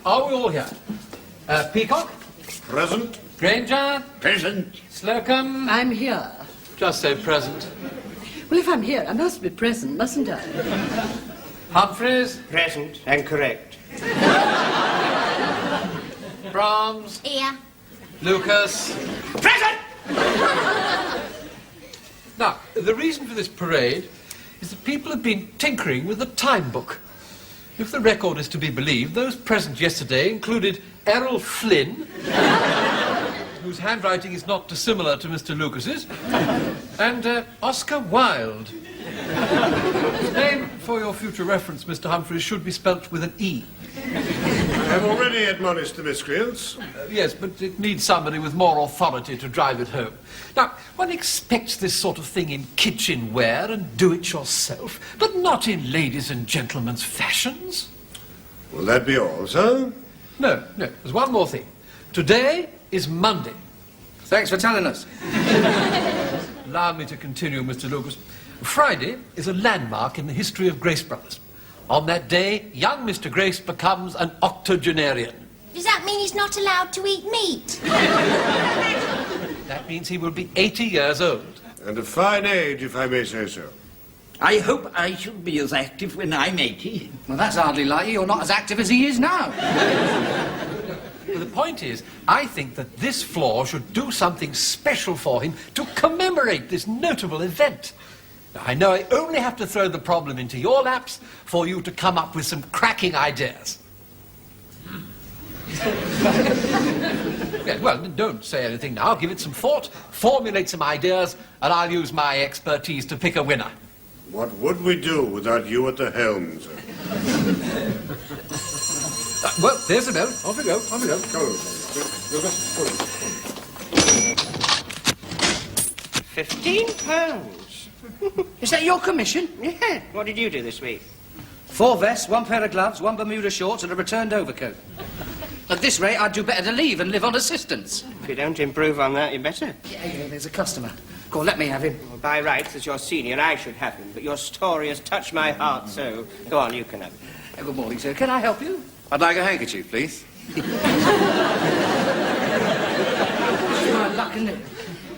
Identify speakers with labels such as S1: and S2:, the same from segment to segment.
S1: are we all here? Peacock?
S2: Present.
S1: Granger?
S2: Present.
S1: Slocum?
S3: I'm here.
S1: Just say present.
S3: Well, if I'm here, I must be present, mustn't I?
S1: Humphreys?
S4: Present and correct.
S1: Brahms?
S5: Here.
S1: Lucas?
S4: Present!
S1: Now, the reason for this parade is that people have been tinkering with the time book. If the record is to be believed, those present yesterday included Errol Flynn, whose handwriting is not dissimilar to Mr. Lucas's, and Oscar Wilde. His name, for your future reference, Mr. Humphreys, should be spelt with an E.
S2: I've already admonished the miscreants.
S1: Yes, but it needs somebody with more authority to drive it home. Now, one expects this sort of thing in kitchenware and do-it-yourself, but not in ladies' and gentlemen's fashions.
S2: Will that be all, sir?
S1: No, there's one more thing. Today is Monday.
S4: Thanks for telling us.
S1: Allow me to continue, Mr. Lucas. Friday is a landmark in the history of Grace Brothers. On that day, young Mr. Grace becomes an octogenarian.
S5: Does that mean he's not allowed to eat meat?
S1: That means he will be 80 years old.
S2: And a fine age, if I may say so.
S6: I hope I shall be as active when I'm 80.
S4: Well, that's hardly likely. You're not as active as he is now.
S1: Well, the point is, I think that this floor should do something special for him to commemorate this notable event. Now, I know I only have to throw the problem into your laps for you to come up with some cracking ideas. Yes, well, don't say anything now. Give it some thought, formulate some ideas, and I'll use my expertise to pick a winner.
S2: What would we do without you at the helm, sir?
S1: Well, there's the bell. Off we go, off we go.
S2: Come on, Lucas.
S4: £15. Is that your commission? Yeah. What did you do this week? 4 vests, 1 pair of gloves, 1 Bermuda shorts, and a returned overcoat. At this rate, I'd do better to leave and live on assistance. If you don't improve on that, you better. Yeah, there's a customer. Go on, let me have him. Well, by rights, as your senior, I should have him. But your story has touched my heart so. Go on, you can have him. Good morning, sir. Can I help you?
S7: I'd like a handkerchief, please.
S4: My luck, isn't it?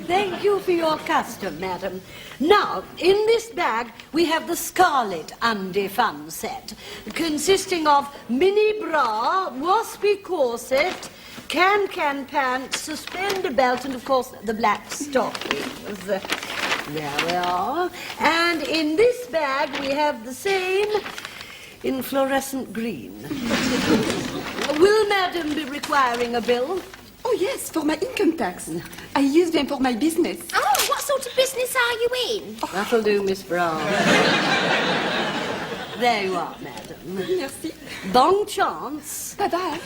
S3: Thank you for your custom, madam. Now, in this bag, we have the Scarlet Undie Fun set, consisting of mini bra, waspy corset, can pants, suspender belt, and, of course, the black stockings. There we are. And in this bag, we have the same in fluorescent green. Will madam be requiring a bill?
S8: Oh, yes, for my income tax. I use them for my business.
S5: Oh, what sort of business are you in?
S3: That'll do, Miss Brown. There you are, madam.
S8: Merci.
S3: Bon chance.
S8: Bye-bye.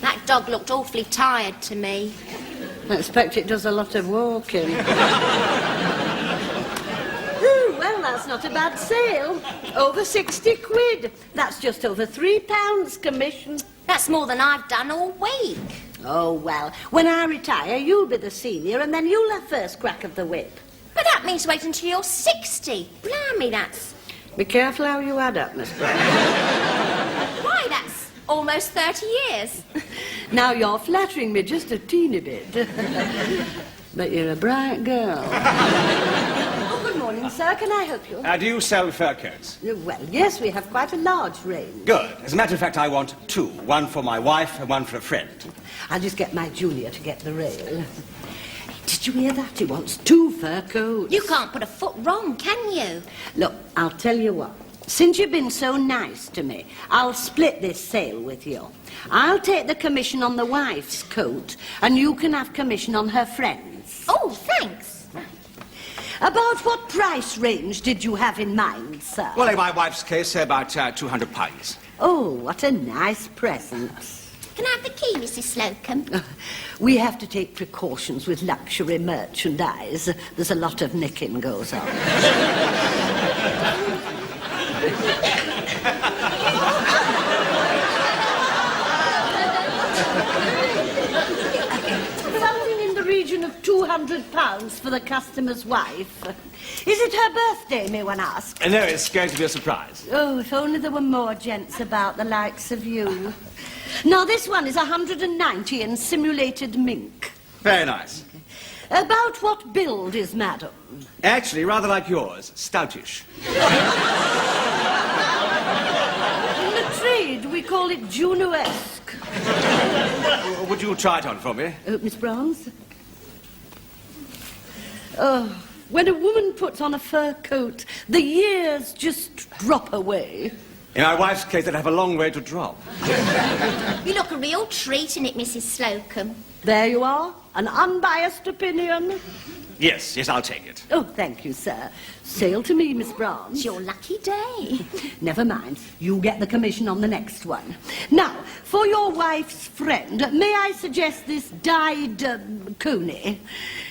S5: That dog looked awfully tired to me.
S3: I expect it does a lot of walking. Ooh, well, that's not a bad sale. Over 60 quid. That's just over £3 commission.
S5: That's more than I've done all week.
S3: Oh, well, when I retire, you'll be the senior, and then you'll have first crack of the whip.
S5: But that means wait until you're 60. Blimey, that's...
S3: Be careful how you add up, Miss Brown.
S5: Why, that's almost 30 years.
S3: Now, you're flattering me just a teeny bit. But you're a bright girl. Oh, good morning, sir. Can I help you?
S9: Do you sell fur coats?
S3: Well, yes, we have quite a large range.
S9: Good. As a matter of fact, I want 2. One for my wife and one for a friend.
S3: I'll just get my junior to get the rail. Did you hear that? He wants 2 fur coats.
S5: You can't put a foot wrong, can you?
S3: Look, I'll tell you what. Since you've been so nice to me, I'll split this sale with you. I'll take the commission on the wife's coat, and you can have commission on her friend's.
S5: Oh, thanks.
S3: About what price range did you have in mind, sir?
S9: Well, in my wife's case, say about £200.
S3: Oh, what a nice present.
S5: Can I have the key, Mrs. Slocum?
S3: We have to take precautions with luxury merchandise. There's a lot of nicking goes on. Something in the region of £200 for the customer's wife. Is it her birthday, may one ask?
S9: No, it's going to be a surprise.
S3: Oh, if only there were more gents about the likes of you. Now, this one is 190 in simulated mink.
S9: Very nice.
S3: About what build is madam?
S9: Actually, rather like yours, stoutish.
S3: In the trade, we call it Juno-esque.
S9: Would you try it on for me?
S3: Miss Brahms? Oh, when a woman puts on a fur coat, the years just drop away.
S9: In my wife's case, they'd have a long way to drop.
S5: You look a real treat in it, Mrs. Slocum.
S3: There you are, an unbiased opinion.
S9: Yes, I'll take it.
S3: Oh, thank you, sir. Sail to me, Miss Brahms.
S5: It's your lucky day.
S3: Never mind. You get the commission on the next one. Now, for your wife's friend, may I suggest this dyed coney?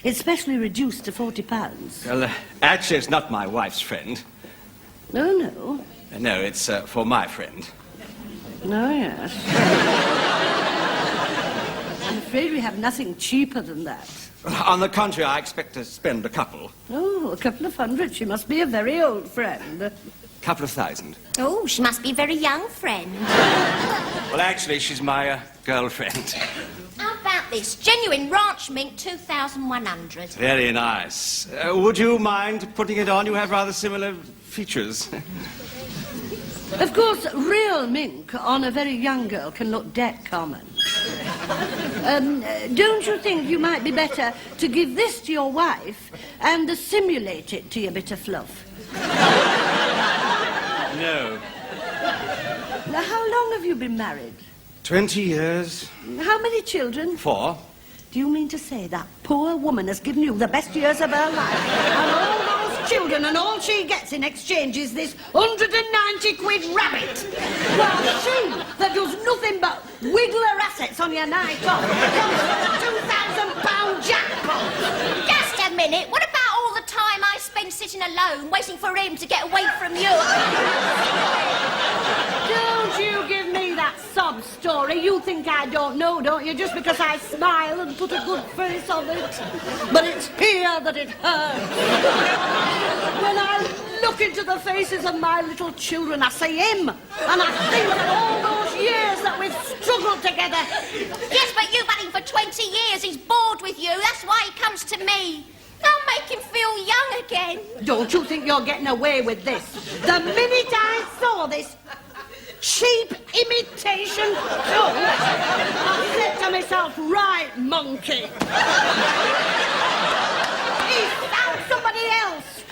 S3: It's specially reduced to £40.
S9: Well, actually, it's not my wife's friend.
S3: Oh, no.
S9: No, it's for my friend.
S3: Oh, yes. I'm afraid we have nothing cheaper than that.
S9: On the contrary, I expect to spend a couple.
S3: Oh, a couple of hundred. She must be a very old friend.
S9: Couple of thousand.
S5: Oh, she must be a very young friend.
S9: Well, actually, she's my girlfriend.
S5: How about this? Genuine ranch mink, 2,100.
S9: Very nice. Would you mind putting it on? You have rather similar features.
S3: Of course, real mink on a very young girl can look dead common. Don't you think you might be better to give this to your wife and simulate it to your bit of fluff?
S9: No.
S3: Now, how long have you been married?
S9: 20 years.
S3: How many children?
S9: 4.
S3: Do you mean to say that poor woman has given you the best years of her life? And all those children, and all she gets in exchange is this 190 quid rabbit? While she, that does nothing but wiggle her assets on your night off, comes with a £2,000 jackpot.
S5: Just a minute. What about all the time I spend sitting alone, waiting for him to get away from you?
S3: Don't you give me that sob story. You think I don't know, don't you? Just because I smile and put a good face on it. But it's here that it hurts. When I look into the faces of my little children, I see him. And I think of all those years that we've struggled together.
S5: Yes, but you've had him for 20 years. He's bored with you. That's why he comes to me. I'll make him feel young again.
S3: Don't you think you're getting away with this? The minute I saw this cheap imitation coat, I said to myself, right, monkey. He found somebody else.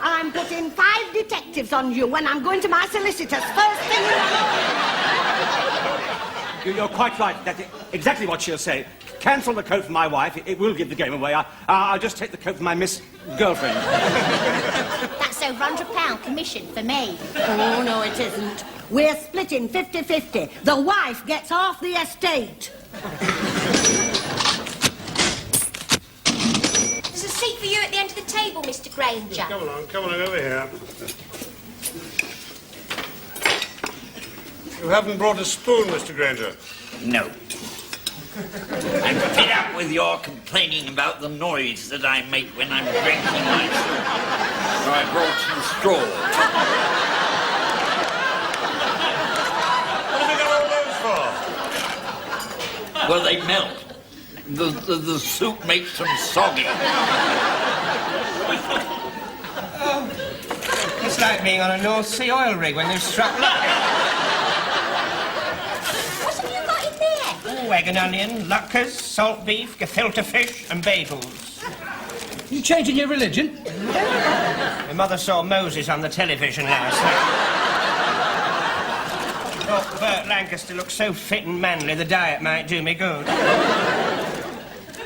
S3: I'm putting 5 detectives on you when I'm going to my solicitor's first thing in the morning.
S9: You're quite right. That's exactly what she'll say. Cancel the coat for my wife. It will give the game away. I'll just take the coat for my Miss Girlfriend.
S5: That's over £100 commission for me.
S3: Oh, no, it isn't. We're splitting 50-50. The wife gets half the estate.
S5: There's a seat for you at the end of the table, Mr. Granger.
S2: Come along over here. You haven't brought a spoon, Mr. Granger.
S6: No. I'm fed up with your complaining about the noise that I make when I'm drinking myself. So I brought some straw.
S2: What have you got all those for?
S6: Well, they melt. The soup makes them soggy.
S7: It's like being on a North Sea oil rig when they've struck luck.
S5: What have you got in there?
S7: Oh, egg and onion, luckers, salt beef, gefilte fish, and bagels.
S4: You changing your religion?
S7: My mother saw Moses on the television last night. Thought Burt Lancaster looked so fit and manly, the diet might do me good.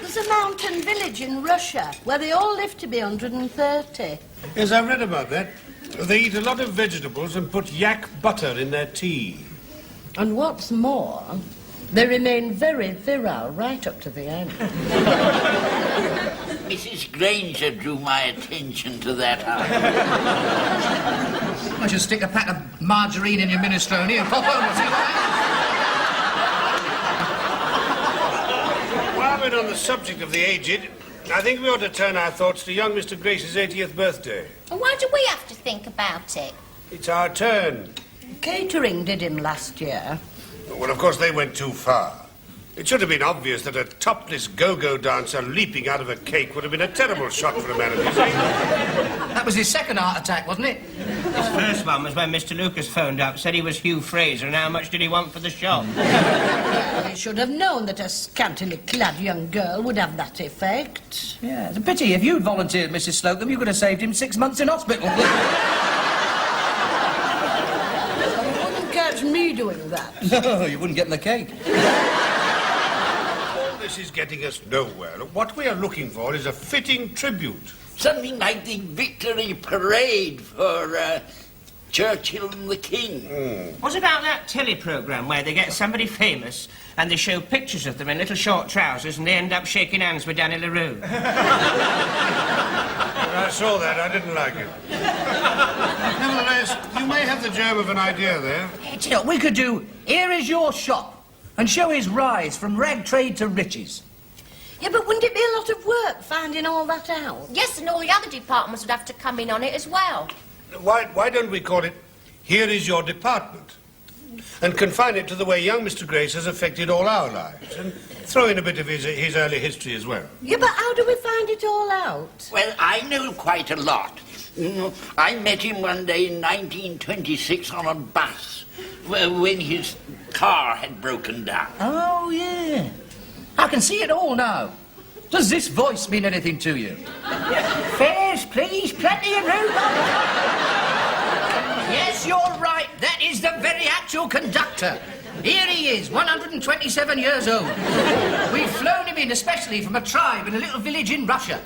S3: There's a mountain village in Russia where they all live to be 130.
S2: Yes, I've read about that. They eat a lot of vegetables and put yak butter in their tea.
S3: And what's more, they remain very virile right up to the end.
S6: Mrs. Granger drew my attention to that.
S4: I should stick a pack of margarine in your minestrone and pop home and see what happens.
S2: Well, we're on the subject of the aged, I think we ought to turn our thoughts to young Mr. Grace's 80th birthday.
S5: And why do we have to think about it?
S2: It's our turn.
S3: Catering did him last year.
S2: Well, of course, they went too far. It should have been obvious that a topless go-go dancer leaping out of a cake would have been a terrible shot for a man of his age.
S4: That was his second heart attack, wasn't it?
S7: His first one was when Mr. Lucas phoned up, said he was Hugh Fraser, and how much did he want for the shop?
S3: He should have known that a scantily clad young girl would have that effect.
S4: Yeah, it's a pity. If you'd volunteered, Mrs. Slocum, you could have saved him 6 months in hospital.
S3: You wouldn't catch me doing that.
S4: No, you wouldn't get in the cake.
S2: All this is getting us nowhere. What we are looking for is a fitting tribute.
S6: Something like the victory parade for Churchill and the King.
S7: What about that telly programme where they get somebody famous and they show pictures of them in little short trousers and they end up shaking hands with Danny LaRue?
S2: I saw that. I didn't like it. Nevertheless, you may have the germ of an idea there.
S4: You know, we could do Here Is Your Shop and show his rise from rag trade to riches.
S3: Yeah, but wouldn't it be a lot of work finding all that out?
S5: Yes, and all the other departments would have to come in on it as well.
S2: Why don't we call it Here Is Your Department? And confine it to the way young Mr. Grace has affected all our lives. And throw in a bit of his early history as well.
S3: Yeah, but how do we find it all out?
S6: Well, I know quite a lot. I met him one day in 1926 on a bus when his car had broken down.
S4: Oh, yeah. I can see it all now. Does this voice mean anything to you? Fares, please. Plenty of room. Yes, you're right. That is the very actual conductor. Here he is, 127 years old. We've flown him in especially from a tribe in a little village in Russia.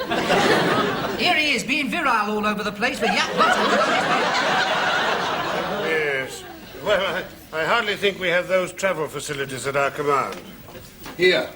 S4: Here he is, being virile all over the place with yak bottles on his head.
S2: Yes. Well, I hardly think we have those travel facilities at our command.
S10: Here,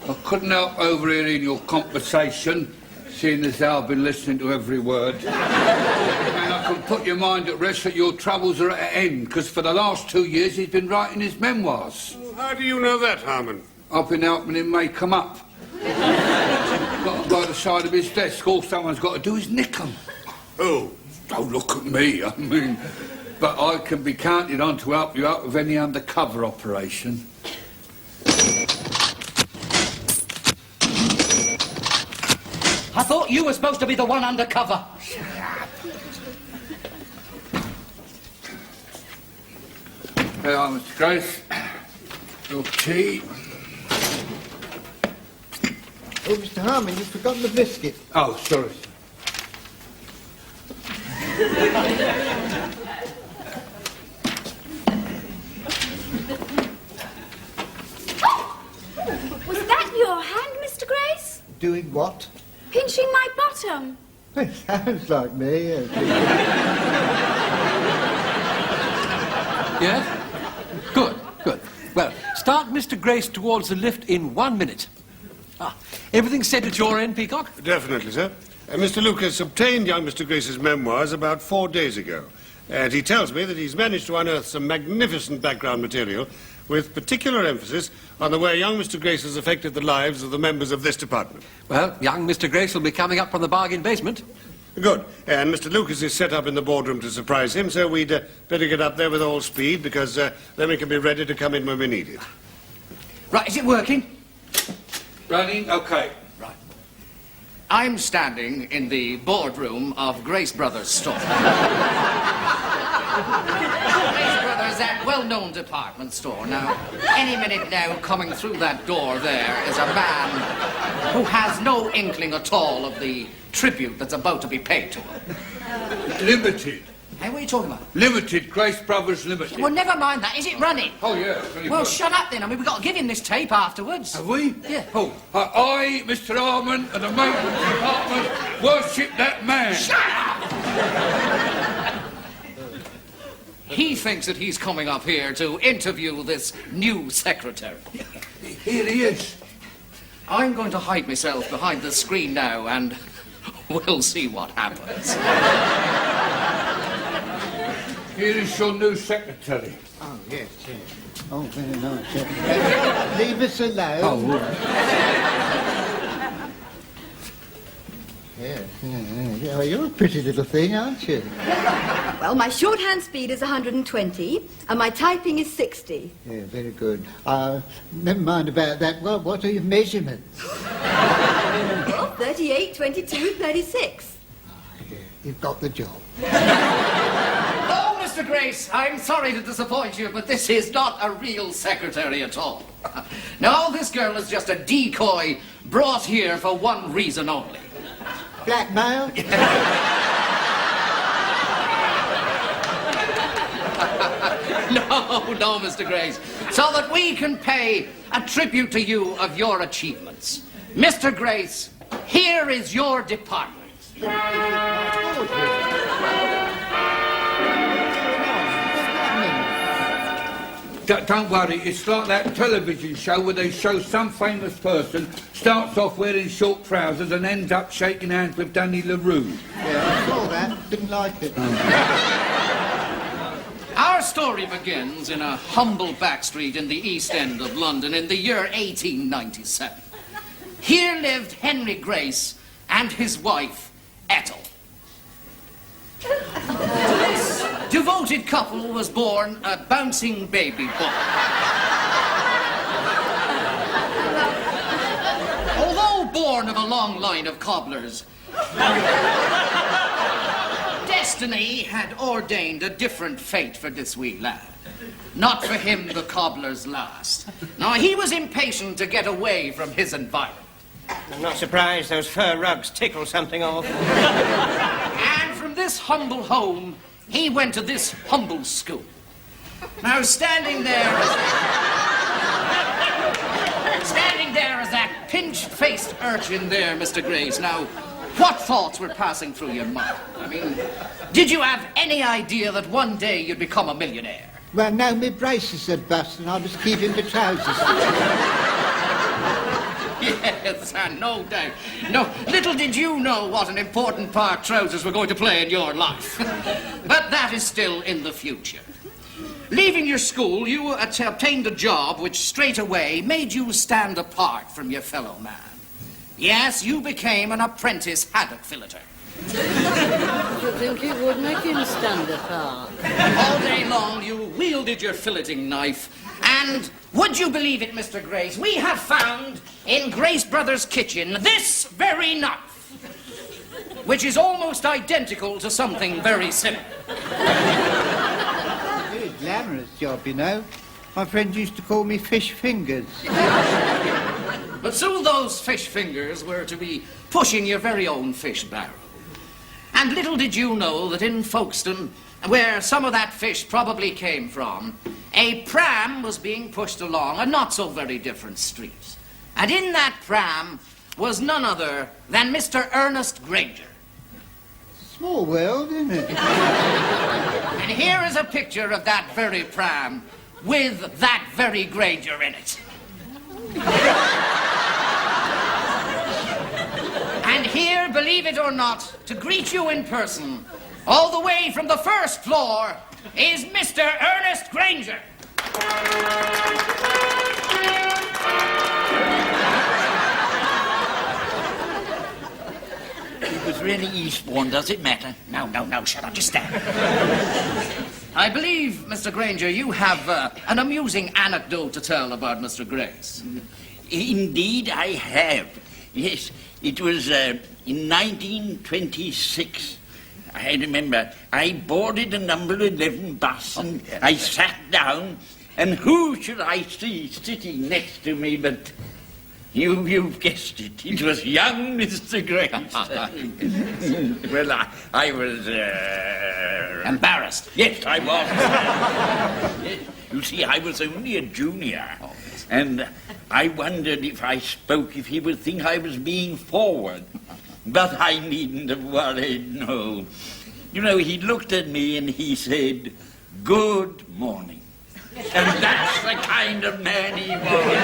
S10: I couldn't help overhearing your conversation, seeing as how I've been listening to every word. And I can put your mind at rest that your troubles are at an end, because for the last 2 years he's been writing his memoirs.
S2: How do you know that, Harmon?
S10: I've been helping him make them up. Got them by the side of his desk. All someone's got to do is nick them.
S2: Oh.
S10: Don't look at me, I mean. But I can be counted on to help you out with any undercover operation.
S4: I thought you were supposed to be the one undercover.
S10: There are, Mr. Grace. Your tea.
S11: Oh, Mr. Harmon, you've forgotten the biscuit.
S10: Oh, sorry.
S8: Was that your hand, Mr. Grace?
S11: Doing what?
S8: Pinching my bottom.
S11: It sounds like me.
S1: Yes? Good, good. Well, start Mr. Grace towards the lift in 1 minute. Everything set at your end, Peacock?
S2: Definitely, sir. Mr. Lucas obtained young Mr. Grace's memoirs about 4 days ago. And he tells me that he's managed to unearth some magnificent background material with particular emphasis on the way young Mr. Grace has affected the lives of the members of this department.
S1: Well, young Mr. Grace will be coming up from the bargain basement.
S2: Good. And Mr. Lucas is set up in the boardroom to surprise him, so we'd better get up there with all speed, because then we can be ready to come in when we need it.
S4: Right, is it working?
S10: Running? OK.
S4: Right. I'm standing in the boardroom of Grace Brothers store. Grace Brothers, that well-known department store. Now, any minute now, coming through that door there is a man who has no inkling at all of the tribute that's about to be paid to him.
S10: Limited.
S4: Hey, what are you talking about?
S10: Limited. Grace Brothers Limited.
S4: Well, never mind that. Is it running?
S10: Oh, yeah. Very
S4: Well,
S10: good.
S4: shut up then. I mean, we've got to give him this tape afterwards.
S10: Have we?
S4: Yeah.
S10: Oh, I, Mr. Harmon, and the maintenance department worship that man.
S4: Shut up! He thinks that he's coming up here to interview this new secretary.
S10: Here he is.
S4: I'm going to hide myself behind the screen now, and we'll see what happens.
S10: Here is your new secretary.
S11: Oh, yes, yes. Oh, very nice. Leave us alone.
S10: Oh,
S11: Yeah, you're a pretty little thing, aren't you?
S8: Well, my shorthand speed is 120, and my typing is 60.
S11: Yeah, very good. Never mind about that. Well, what are your measurements?
S8: Well, 38, 22, 36.
S11: Yeah, you've got the job.
S4: Oh, Mr. Grace, I'm sorry to disappoint you, but this is not a real secretary at all. No, this girl is just a decoy brought here for one reason only.
S11: Blackmail?
S4: No, Mr. Grace. So that we can pay a tribute to you of your achievements. Mr. Grace, here is your department.
S10: Don't worry, it's like that television show where they show some famous person starts off wearing short trousers and ends up shaking hands with Danny LaRue.
S11: Yeah, I saw that. Didn't like it.
S4: Our story begins in a humble backstreet in the East End of London in the year 1897. Here lived Henry Grace and his wife, Ethel. This devoted couple was born a bouncing baby boy. Although born of a long line of cobblers, destiny had ordained a different fate for this wee lad. Not for him the cobbler's last. No, he was impatient to get away from his environment.
S7: I'm not surprised those fur rugs tickle something off.
S4: And from this humble home, he went to this humble school. Now, standing there as that pinch-faced urchin there, Mr. Grace. Now, what thoughts were passing through your mind? I mean, did you have any idea that one day you'd become a millionaire?
S11: Well, no, my braces had bust and I was keeping the trousers.
S4: Yes, no doubt. No, little did you know what an important part trousers were going to play in your life. But that is still in the future. Leaving your school, you obtained a job which straight away made you stand apart from your fellow man. Yes, you became an apprentice haddock filleter.
S3: I think it would make him stand apart.
S4: All day long you wielded your filleting knife, and would you believe it, Mr. Grace, we have found in Grace Brothers' kitchen this very knife, which is almost identical to something very similar.
S11: Very glamorous job, you know. My friends used to call me fish fingers.
S4: But soon those fish fingers were to be pushing your very own fish barrel. And little did you know that in Folkestone, where some of that fish probably came from, a pram was being pushed along a not so very different street. And in that pram was none other than Mr. Ernest Granger.
S11: Small world, isn't it?
S4: And here is a picture of that very pram with that very Granger in it. And here, believe it or not, to greet you in person, all the way from the first floor, is Mr. Ernest Granger.
S6: It was really Eastbourne, does it matter?
S4: No, shut up, just stand. I believe, Mr. Granger, you have an amusing anecdote to tell about Mr. Grace.
S6: Indeed, I have. Yes, it was in 1926. I remember I boarded a number 11 bus and I sat down, and who should I see sitting next to me but you've guessed it. It was young Mr. Grace. Well, I was
S4: embarrassed.
S6: Yes, I was. Yes. You see, I was only a junior, and I wondered if I spoke, if he would think I was being forward. But I needn't have worried, no. You know, he looked at me and he said, "Good morning." And that's the kind of man he was.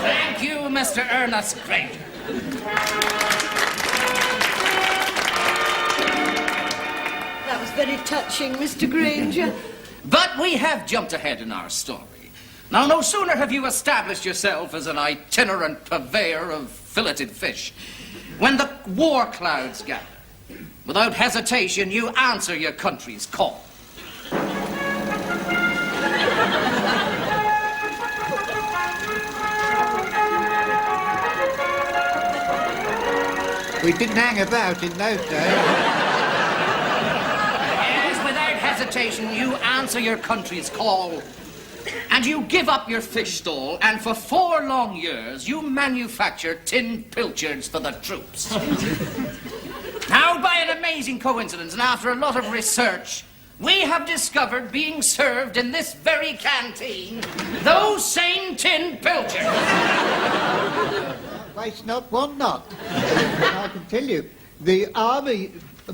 S4: Thank you, Mr. Ernest Granger.
S3: That was very touching, Mr. Granger.
S4: But we have jumped ahead in our story. Now, no sooner have you established yourself as an itinerant purveyor of filleted fish, when the war clouds gather, without hesitation, you answer your country's call.
S11: We didn't hang about in those days.
S4: Yes, without hesitation, you answer your country's call. And you give up your fish stall, and for 4 long years, you manufacture tin pilchards for the troops. Now, by an amazing coincidence, and after a lot of research, we have discovered being served in this very canteen those same tin pilchards.
S11: Waste not, want not. I can tell you, the army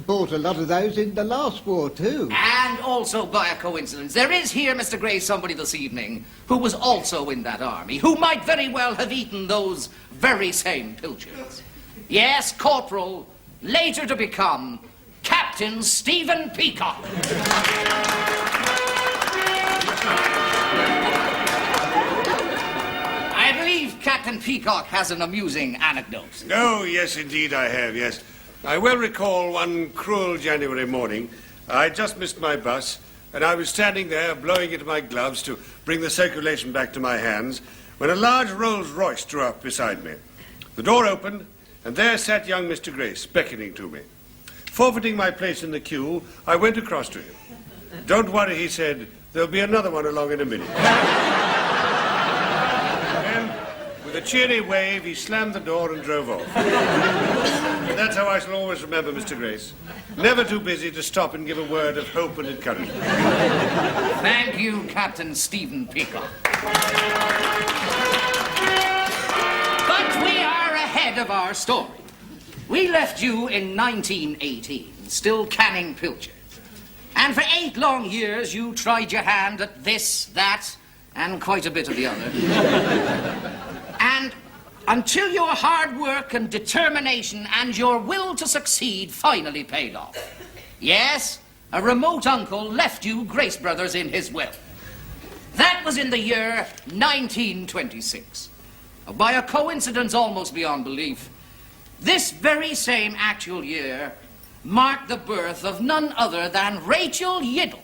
S11: bought a lot of those in the last war too.
S4: And also, by a coincidence, there is here, Mr. Gray, somebody this evening who was also in that army, who might very well have eaten those very same pilchards. Yes, Corporal, later to become Captain Stephen Peacock. I believe Captain Peacock has an amusing anecdote.
S2: Oh, yes, indeed I have, yes. I well recall one cruel January morning. I just missed my bus, and I was standing there blowing into my gloves to bring the circulation back to my hands, when a large Rolls-Royce drew up beside me. The door opened, and there sat young Mr. Grace, beckoning to me. Forfeiting my place in the queue, I went across to him. "Don't worry," he said, "there'll be another one along in a minute." And with a cheery wave, he slammed the door and drove off. And that's how I shall always remember Mr. Grace. Never too busy to stop and give a word of hope and encouragement.
S4: Thank you, Captain Stephen Peacock. But we are ahead of our story. We left you in 1918, still canning pilchards. And for 8 long years, you tried your hand at this, that, and quite a bit of the other. And until your hard work and determination and your will to succeed finally paid off. Yes, a remote uncle left you Grace Brothers in his will. That was in the year 1926. By a coincidence almost beyond belief, this very same actual year marked the birth of none other than Rachel Yiddle.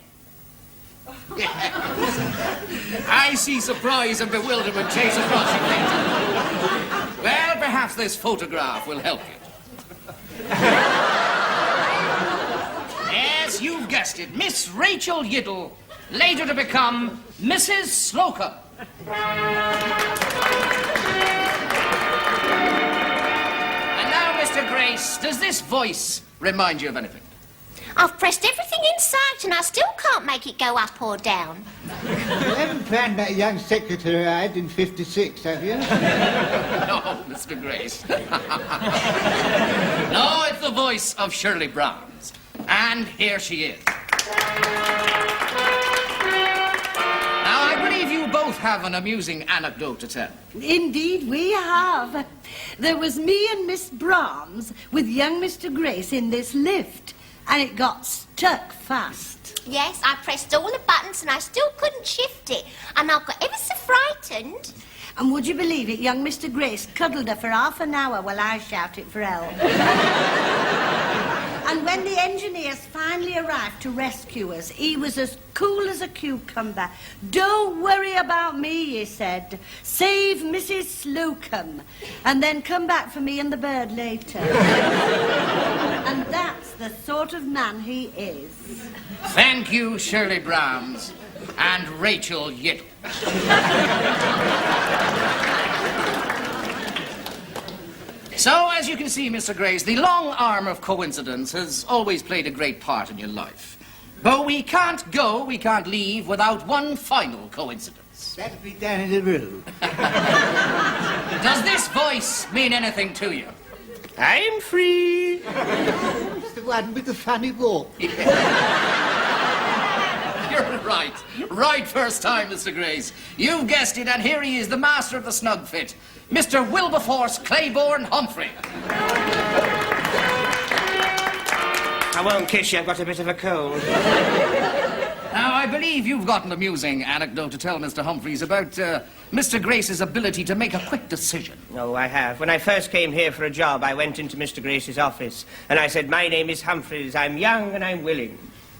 S4: I see surprise and bewilderment chase across your face. Well, perhaps this photograph will help you. Yes, you've guessed it. Miss Rachel Yiddle, later to become Mrs. Slocum. And now, Mr. Grace, does this voice remind you of anything?
S5: I've pressed everything in sight and I still can't make it go up or down.
S11: You haven't found that young secretary I had in 56, have you?
S4: No, Mr. Grace. No, it's the voice of Shirley Brown's. And here she is. Now, I believe you both have an amusing anecdote to tell.
S3: Indeed, we have. There was me and Miss Brahms with young Mr. Grace in this lift, and it got stuck fast.
S5: Yes, I pressed all the buttons and I still couldn't shift it. And I got ever so frightened.
S3: And would you believe it, young Mr. Grace cuddled her for half an hour while I shouted for help. And when the engineers finally arrived to rescue us, he was as cool as a cucumber. "Don't worry about me," he said. "Save Mrs. Slocum, and then come back for me and the bird later." And that's the sort of man he is.
S4: Thank you, Shirley Brown's and Rachel Yiddle. So, as you can see, Mr. Grace, the long arm of coincidence has always played a great part in your life. But we can't go, we can't leave without one final coincidence.
S11: That'll be down in the room.
S4: Does this voice mean anything to you?
S7: I'm free.
S11: It's the one with the funny walk.
S4: You're right. Right first time, Mr. Grace. You've guessed it, and here he is, the master of the snug fit, Mr. Wilberforce Claiborne Humphrey.
S7: I won't kiss you, I've got a bit of a cold.
S4: Now, I believe you've got an amusing anecdote to tell Mr. Humphreys about Mr. Grace's ability to make a quick decision.
S7: Oh, I have. When I first came here for a job, I went into Mr. Grace's office, and I said, "My name is Humphreys. I'm young and I'm willing."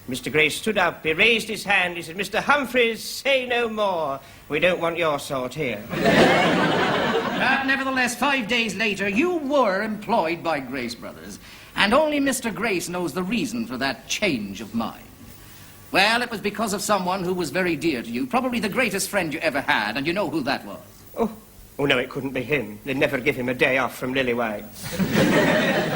S7: Mr. Grace stood up, he raised his hand, he said, "Mr. Humphreys, say no more. We don't want your sort here."
S4: Nevertheless, 5 days later, you were employed by Grace Brothers, and only Mr. Grace knows the reason for that change of mind. Well, it was because of someone who was very dear to you, probably the greatest friend you ever had, and you know who that was.
S7: Oh, no, it couldn't be him. They'd never give him a day off from Lily-White.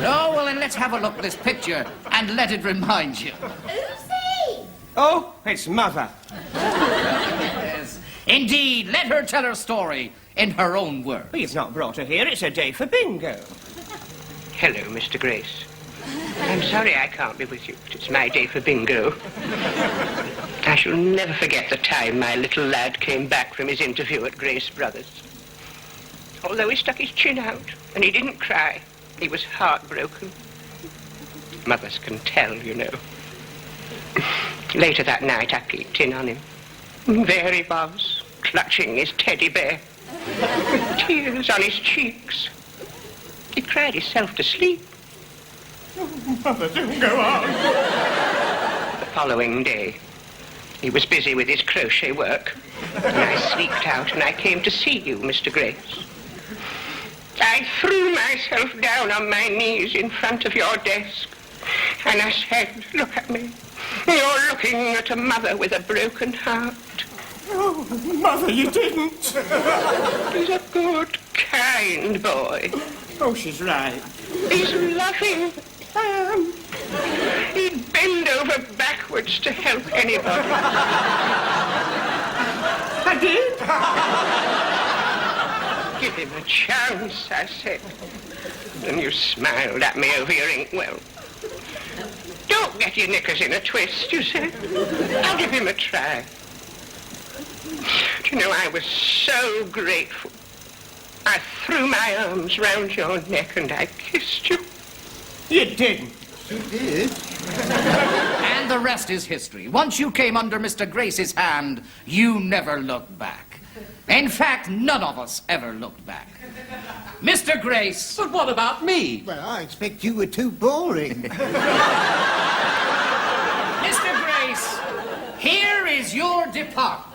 S4: No, well, then let's have a look at this picture and let it remind you.
S5: Lucy!
S7: Oh, it's Mother.
S4: Yes, indeed. Let her tell her story in her own words.
S7: Well, you've not brought her here. It's a day for bingo.
S12: Hello, Mr. Grace. I'm sorry I can't be with you, but it's my day for bingo. I shall never forget the time my little lad came back from his interview at Grace Brothers. Although he stuck his chin out and he didn't cry, he was heartbroken. Mothers can tell, you know. Later that night, I peeked in on him. There he was, clutching his teddy bear. Tears on his cheeks. He cried himself to sleep.
S7: Mother, don't go on.
S12: The following day, he was busy with his crochet work, and I sneaked out and I came to see you, Mr. Grace. I threw myself down on my knees in front of your desk, and I said, "Look at me. You're looking at a mother with a broken heart."
S7: Oh, Mother, you didn't.
S12: He's a good, kind boy.
S7: Oh, she's right.
S12: He's loving. He'd bend over backwards to help anybody.
S7: I did?
S12: Give him a chance, I said. And you smiled at me over your inkwell. Don't get your knickers in a twist, you said. I'll give him a try. Do you know, I was so grateful. I threw my arms round your neck and I kissed you.
S7: You didn't.
S11: She did.
S4: And the rest is history. Once you came under Mr. Grace's hand, you never looked back. In fact, none of us ever looked back. Mr. Grace.
S1: But what about me?
S11: Well, I expect you were too boring.
S4: Mr. Grace, here is your department.